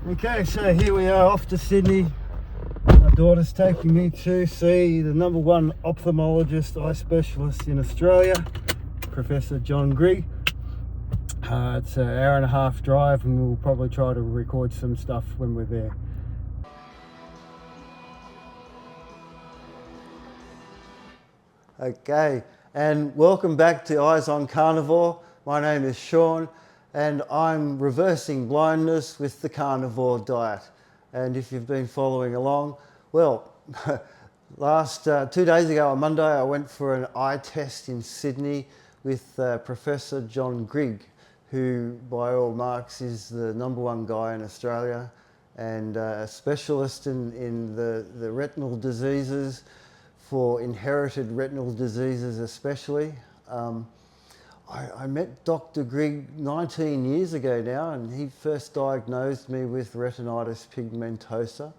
Okay, so here we are off to Sydney. My daughter's taking me to see the #1 ophthalmologist, eye specialist in Australia, Professor John Grigg. It's an hour and a half drive, and we'll probably try to record some stuff when we're there. Okay, and welcome back to Eyes on Carnivore. My name is Sean, and I'm reversing blindness with the carnivore diet. And if you've been following along, well, last 2 days ago on Monday, I went for an eye test in Sydney with Professor John Grigg, who by all marks is the #1 guy in Australia and a specialist in the retinal diseases, for inherited retinal diseases especially. I met Dr. Grigg 19 years ago now, and he first diagnosed me with retinitis pigmentosa.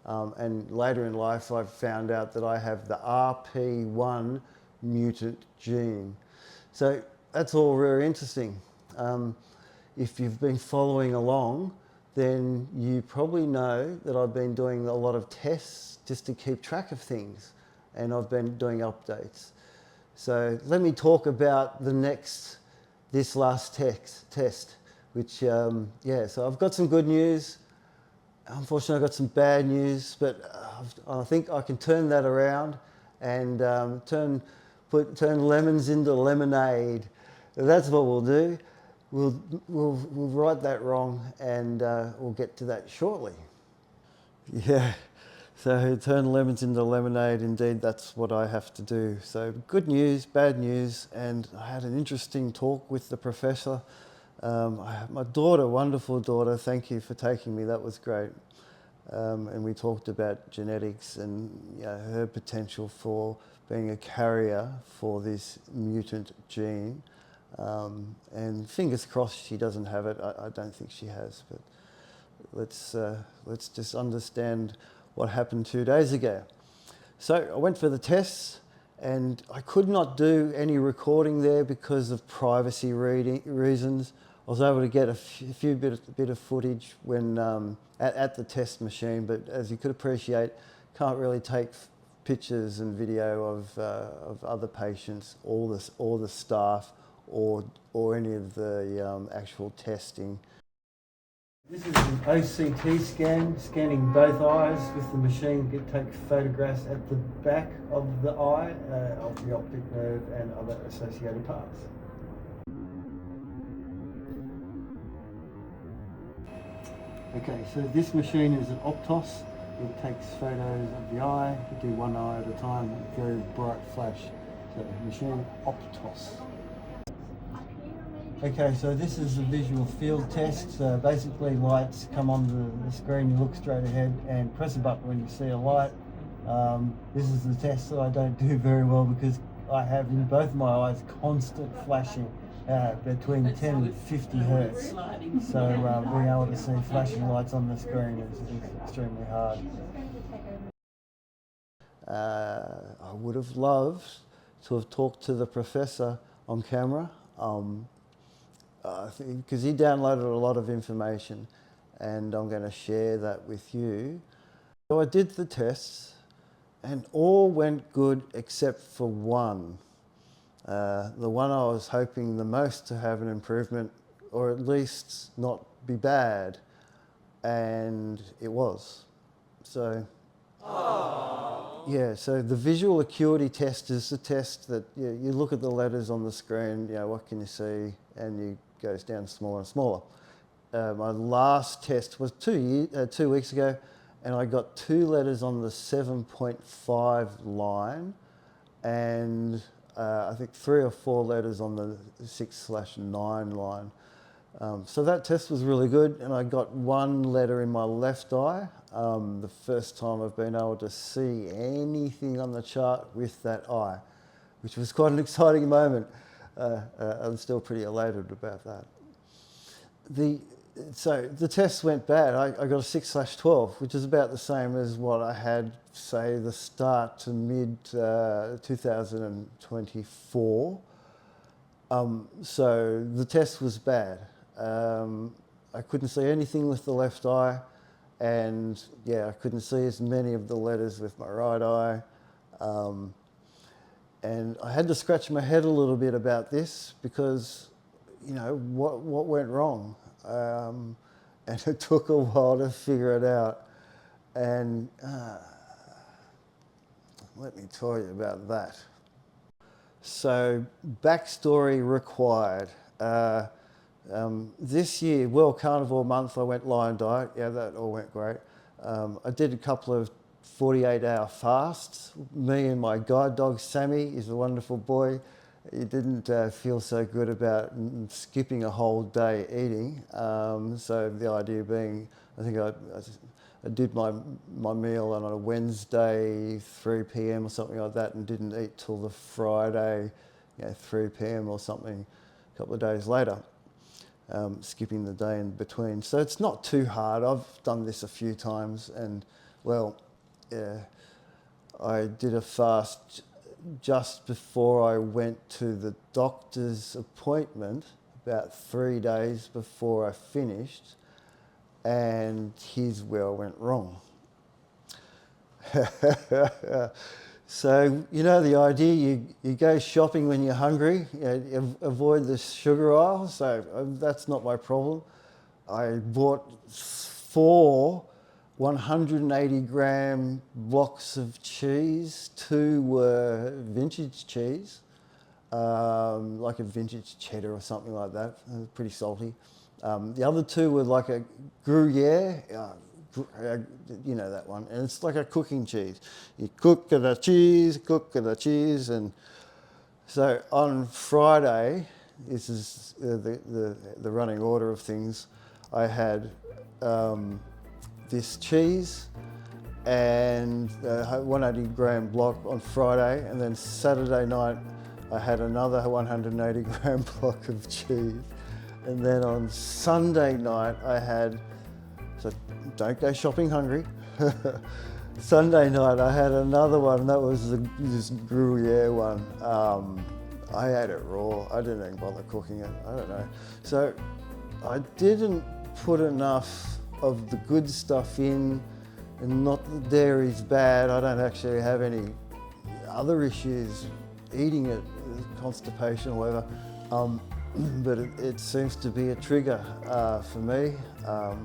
And later in life, I found out that I have the RP1 mutant gene. So that's all very interesting. If you've been following along, then you probably know that I've been doing a lot of tests just to keep track of things, and I've been doing updates. So let me talk about this last test, which, so I've got some good news. Unfortunately, I've got some bad news, but I think I can turn that around and turn lemons into lemonade. That's what we'll do. We'll right that wrong, and we'll get to that shortly. Yeah. So turn lemons into lemonade, indeed, that's what I have to do. So good news, bad news, and I had an interesting talk with the professor. My daughter, wonderful daughter, thank you for taking me, that was great. And we talked about genetics and her potential for being a carrier for this mutant gene. And fingers crossed she doesn't have it. I don't think she has, but let's just understand what happened 2 days ago. So I went for the tests, and I could not do any recording there because of privacy reasons. I was able to get a few bit of footage when at the test machine, but as you could appreciate, can't really take pictures and video of other patients, or the staff, or any of the actual testing. This is an OCT scan, scanning both eyes with the machine. It takes photographs at the back of the eye, of the optic nerve and other associated parts. Okay, so this machine is an Optos. It takes photos of the eye. You do one eye at a time, very bright flash. So machine Optos. Okay, so this is a visual field test. Basically, lights come on the screen, you look straight ahead and press a button when you see a light. This is the test that I don't do very well because I have in both my eyes constant flashing between 10 and 50 hertz. So being able to see flashing lights on the screen is extremely hard. I would have loved to have talked to the professor on camera. Because he downloaded a lot of information, and I'm going to share that with you. So I did the tests, and all went good except for one. The one I was hoping the most to have an improvement, or at least not be bad, and it was. So, yeah, so the visual acuity test is the test that you look at the letters on the screen, what can you see, and you goes down smaller and smaller. My last test was 2 weeks ago, and I got 2 letters on the 7.5 line, and I think 3 or 4 letters on the 6/9 line. So that test was really good, and I got 1 letter in my left eye. The first time I've been able to see anything on the chart with that eye, which was quite an exciting moment. I'm still pretty elated about that. So the test went bad. I got a 6/12, which is about the same as what I had, say, the start to mid 2024. So the test was bad. I I couldn't see anything with the left eye, and yeah, I couldn't see as many of the letters with my right eye. And I had to scratch my head a little bit about this because, you know, what went wrong? And it took a while to figure it out. And let me tell you about that. So, backstory required. This year, World Carnivore Month, I went lion diet. Yeah, that all went great. I did a couple of 48-hour fasts. Me and my guide dog, Sammy, is a wonderful boy. He didn't feel so good about skipping a whole day eating. So the idea being, I think I did my meal on a Wednesday, 3 p.m. or something like that, and didn't eat till the Friday, 3 p.m. or something, a couple of days later, skipping the day in between. So it's not too hard. I've done this a few times, and well, yeah, I did a fast just before I went to the doctor's appointment, about 3 days before I finished, and here's where I went wrong. So, you know the idea, you go shopping when you're hungry, you avoid the sugar aisle, so that's not my problem. I bought 4 180-gram blocks of cheese. 2 were vintage cheese, like a vintage cheddar or something like that, pretty salty. The other 2 were like a Gruyere, you know that one, and it's like a cooking cheese. You cook the cheese, and so on Friday, this is the running order of things, I had this cheese and a 180-gram block on Friday, and then Saturday night I had another 180-gram block of cheese, and then on Sunday night I had, so don't go shopping hungry, Sunday night I had another one, that was this Gruyere one. I ate it raw, I didn't even bother cooking it, I don't know. So I didn't put enough of the good stuff in, and not that dairy's bad. I don't actually have any other issues eating it, constipation or whatever, but it seems to be a trigger for me. I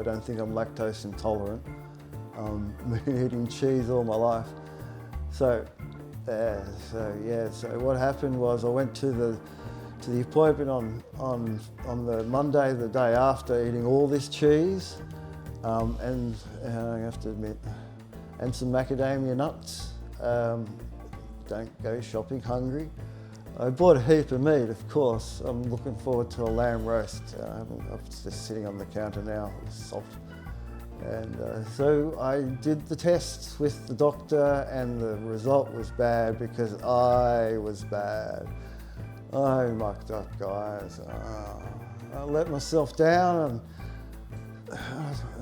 don't think I'm lactose intolerant. Been eating cheese all my life. So what happened was I went to the appointment on the Monday, the day after, eating all this cheese, and I have to admit, and some macadamia nuts. Don't go shopping hungry. I bought a heap of meat, of course. I'm looking forward to a lamb roast. It's just sitting on the counter now, it's soft. And so I did the tests with the doctor, and the result was bad because I was bad. I mucked up, guys. I let myself down, and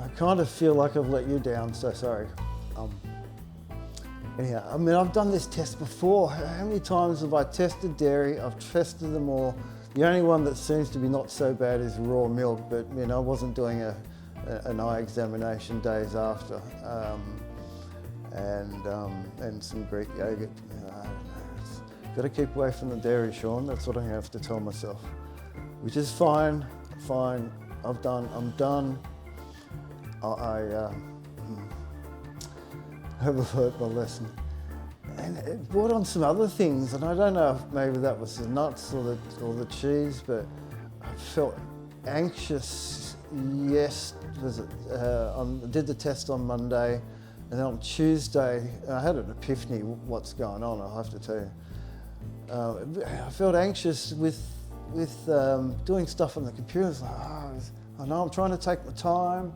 I kind of feel like I've let you down, so sorry. Anyhow, I mean, I've done this test before. How many times have I tested dairy? I've tested them all. The only one that seems to be not so bad is raw milk, but you know, I wasn't doing an eye examination days after, and some Greek yogurt. Got to keep away from the dairy, Sean. That's what I have to tell myself, which is fine. I'm done. I have learned my lesson. And it brought on some other things, and I don't know if maybe that was the nuts or the cheese, but I felt anxious. Yes, I did the test on Monday, and then on Tuesday I had an epiphany. What's going on? I have to tell you. I felt anxious with doing stuff on the computer. It's like, I know I'm trying to take my time.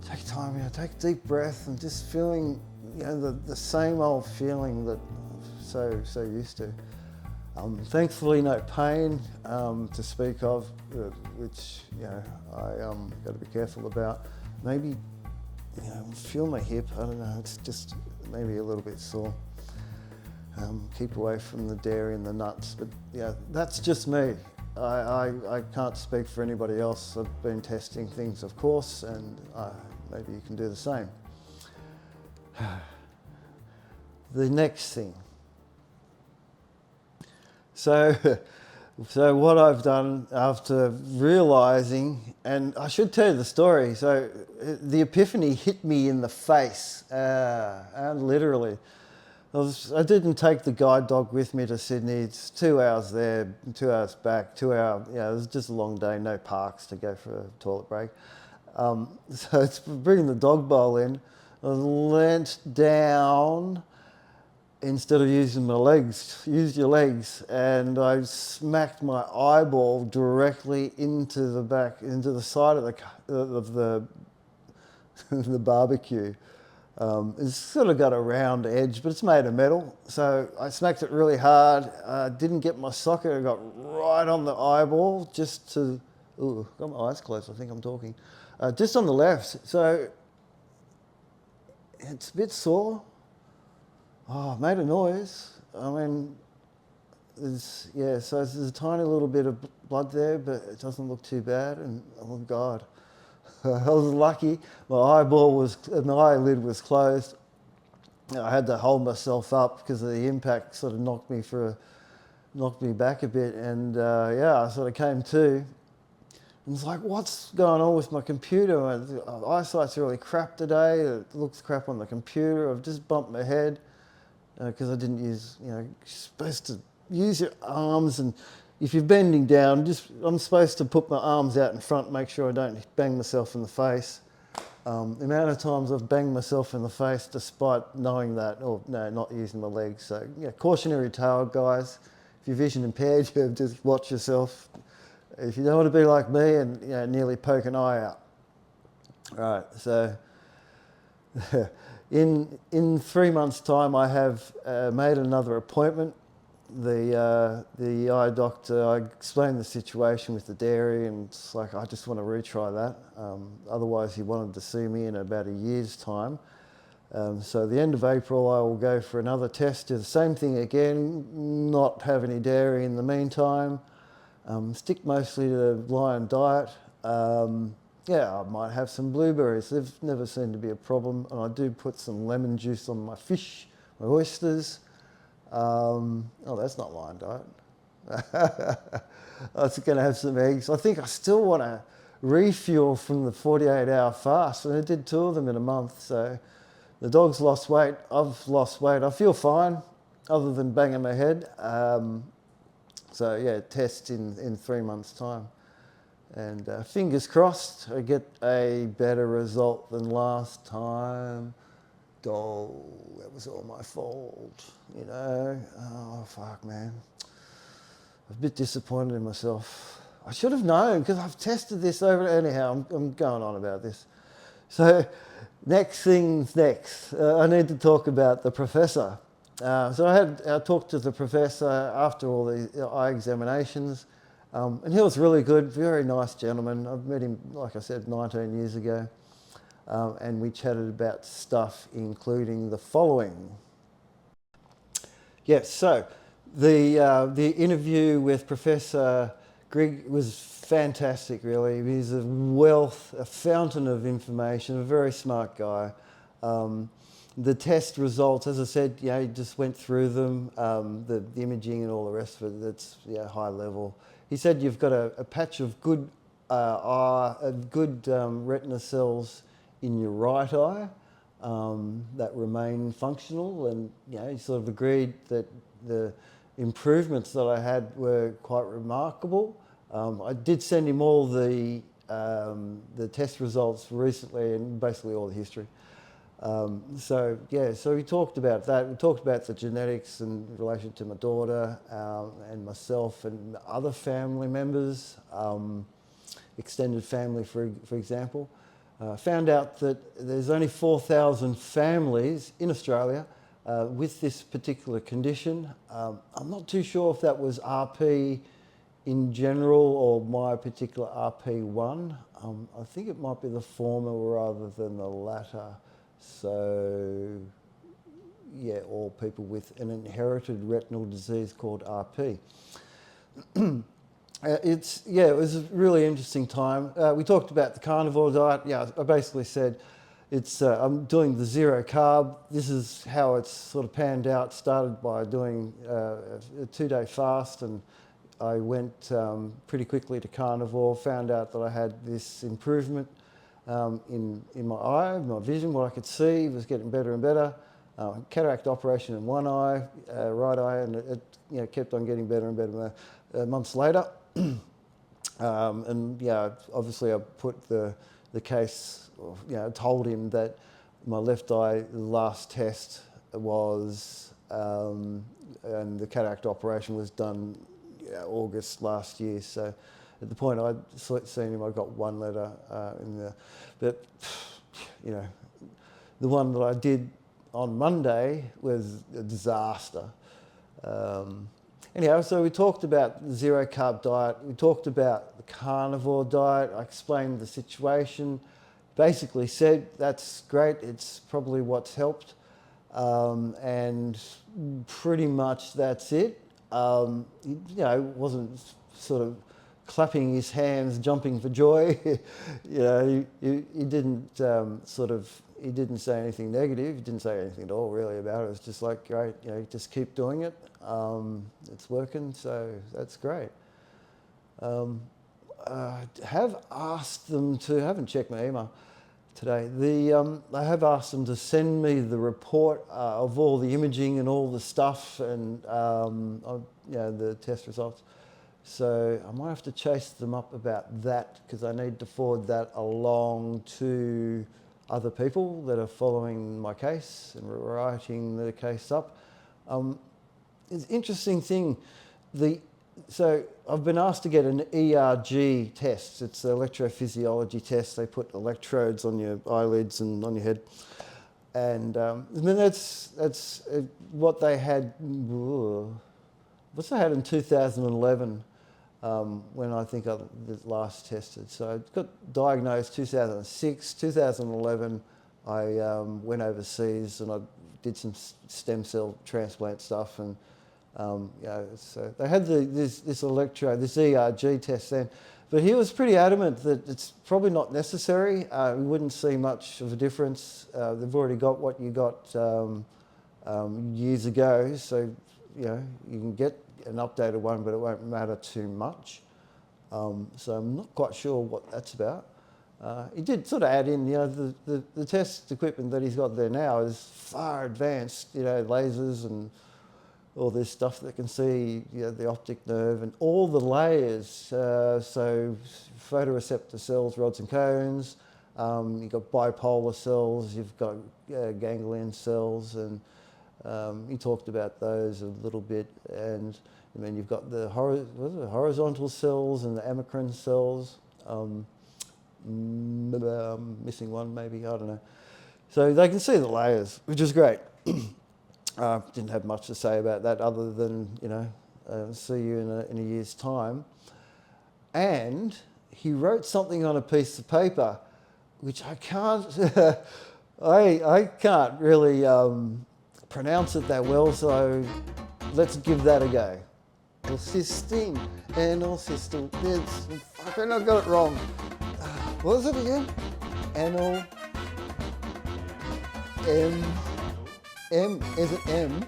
Take time, take a deep breath, and just feeling, the same old feeling that I'm so used to. Thankfully, no pain to speak of, which I got to be careful about. Maybe feel my hip. I don't know. It's just maybe a little bit sore. Keep away from the dairy and the nuts, but that's just me. I can't speak for anybody else. I've been testing things, of course, and maybe you can do the same. The next thing. So what I've done after realising, and I should tell you the story, so the epiphany hit me in the face, and literally. I didn't take the guide dog with me to Sydney. It's 2 hours there, 2 hours back, 2 hours, it was just a long day, no parks to go for a toilet break. So it's bringing the dog bowl in. I leant down, instead of using my legs, use your legs, and I smacked my eyeball directly into the side of the the barbecue. It's sort of got a round edge, but it's made of metal. So I smacked it really hard. Didn't get my socket. I got right on the eyeball, just to. Ooh, got my eyes closed. I think I'm talking. Just on the left. So it's a bit sore. Oh, made a noise. I mean, so there's a tiny little bit of blood there, but it doesn't look too bad. And oh God, I was lucky. My eyelid was closed. I had to hold myself up because the impact sort of knocked me back a bit, and I sort of came to. And it's like, what's going on with my computer? My eyesight's really crap today. It looks crap on the computer. I've just bumped my head. Because I didn't use, you're supposed to use your arms, and if you're bending down, I'm supposed to put my arms out in front, make sure I don't bang myself in the face. The amount of times I've banged myself in the face despite knowing that, or no, not using my legs. So cautionary tale, guys. If you're vision impaired, you just watch yourself. If you don't want to be like me and nearly poke an eye out. Right, so in 3 months' time, I have made another appointment. The eye doctor, I explained the situation with the dairy, and it's like, I just want to retry that. Otherwise, he wanted to see me in about a year's time. So the end of April, I will go for another test, do the same thing again, not have any dairy in the meantime, stick mostly to the lion diet. I might have some blueberries. They've never seemed to be a problem. And I do put some lemon juice on my fish, my oysters. That's not lion diet. I was going to have some eggs. I think I still want to refuel from the 48-hour fast. And I did 2 of them in a month. So the dog's lost weight. I've lost weight. I feel fine, other than banging my head. Test in 3 months' time. And fingers crossed, I get a better result than last time. Oh, that was all my fault, Oh, fuck, man. I'm a bit disappointed in myself. I should have known, because I've tested this over. Anyhow, I'm going on about this. So, next thing's next. I need to talk about the professor. I talked to the professor after all the eye examinations. And he was really good, very nice gentleman. I've met him, like I said, 19 years ago. And we chatted about stuff, including the following. Yes, so the interview with Professor Grigg was fantastic, really. He's a fountain of information, a very smart guy. The test results, as I said, he just went through them, the imaging and all the rest of it. That's high level. He said you've got a patch of good retina cells in your right eye that remain functional, and he sort of agreed that the improvements that I had were quite remarkable. I did send him all the test results recently, and basically all the history. So we talked about that. We talked about the genetics in relation to my daughter and myself and other family members, extended family, for example. Found out that there's only 4,000 families in Australia with this particular condition. I'm not too sure if that was RP in general or my particular RP1. I think it might be the former rather than the latter. So, all people with an inherited retinal disease called RP. It was a really interesting time. We talked about the carnivore diet. Yeah, I basically said I'm doing the zero carb. This is how it's sort of panned out. Started by doing a 2-day fast, and I went pretty quickly to carnivore. Found out that I had this improvement in my eye, my vision, what I could see was getting better and better. Cataract operation in one eye, right eye, and it kept on getting better and better months later. And yeah, obviously I put the case, told him that my left eye, the last test was, and the cataract operation was done August last year. So at the point I'd seen him, I got one letter in there. But, the one that I did on Monday was a disaster. Anyhow, so we talked about the zero carb diet. We talked about the carnivore diet. I explained the situation. Basically said, that's great. It's probably what's helped. And pretty much that's it. He wasn't sort of clapping his hands, jumping for joy. He didn't he didn't say anything negative. He didn't say anything at all really about it. It was just like, great, just keep doing it. It's working, so that's great. I have asked them to, I haven't checked my email today, I have asked them to send me the report of all the imaging and all the stuff and the test results. So I might have to chase them up about that because I need to forward that along to other people that are following my case and writing the case up. It's an interesting thing. So I've been asked to get an ERG test. It's an electrophysiology test. They put electrodes on your eyelids and on your head. And then that's what they had. What's they had in 2011 when I think I last tested. So I got diagnosed 2006, 2011. I went overseas and I did some stem cell transplant stuff, and so they had this electrode, this ERG test then. But he was pretty adamant that it's probably not necessary. We wouldn't see much of a difference. They've already got what you got years ago, so you can get an updated one, but it won't matter too much. So I'm not quite sure what that's about. He did sort of add in, the test equipment that he's got there now is far advanced, lasers and all this stuff that can see the optic nerve and all the layers. So photoreceptor cells, rods and cones, you've got bipolar cells, you've got ganglion cells, and he talked about those a little bit. And then you've got the horizontal cells and the amacrine cells. Missing one maybe, I don't know. So they can see the layers, which is great. Didn't have much to say about that other than, see you in a year's time. And he wrote something on a piece of paper, which I can't, I can't really pronounce it that well, so let's give that a go. Cysteine, N-Acetyl, fucking I got it wrong. What was it again? Is it M?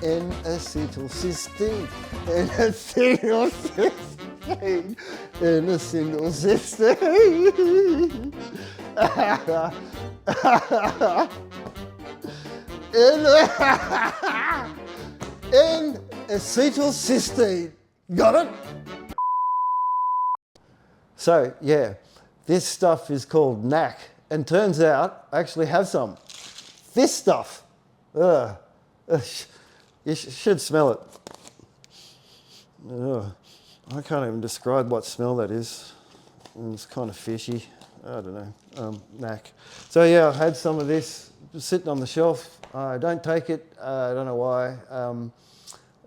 N-Acetyl Cysteine. N-Acetyl Cysteine. N-Acetyl Cysteine. N-Acetyl Cysteine. Got it? So, yeah, this stuff is called NAC, and turns out I actually have some. This stuff, you should smell it. I can't even describe what smell that is. It's kind of fishy. I don't know, NAC. So yeah, I had some of this sitting on the shelf. I don't take it, I don't know why.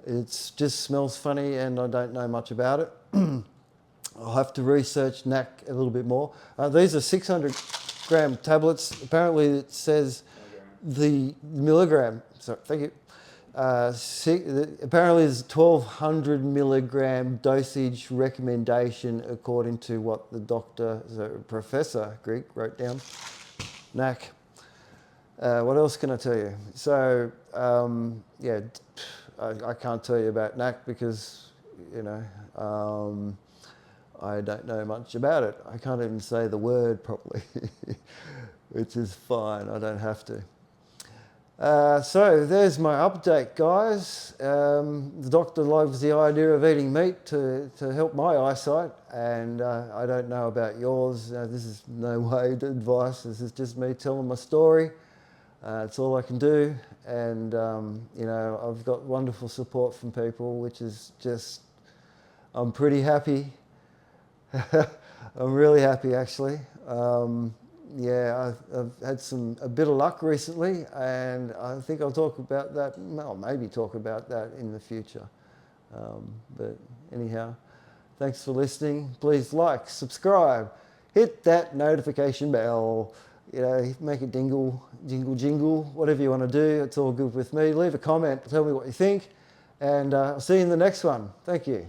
It just smells funny and I don't know much about it. I'll have to research NAC a little bit more. These are 600-gram tablets. Apparently it says the milligram, sorry, thank you. Apparently there's a 1200 milligram dosage recommendation according to what the doctor, Professor Grigg wrote down. NAC. What else can I tell you? So, yeah, I can't tell you about NAC because, you know, I don't know much about it. I can't even say the word properly, which is fine, I don't have to. So there's my update, guys. The doctor loves the idea of eating meat to help my eyesight, and I don't know about yours. This is no way advice. This is just me telling my story. It's all I can do, and you know, I've got wonderful support from people, which is just, I'm pretty happy. I'm really happy, actually. Yeah, I've had a bit of luck recently, and I think I'll talk about that, well, maybe talk about that in the future. But anyhow, thanks for listening. Please like, subscribe, hit that notification bell, you know, make it jingle, whatever you want to do. It's all good with me. Leave a comment, tell me what you think, and I'll see you in the next one. Thank you.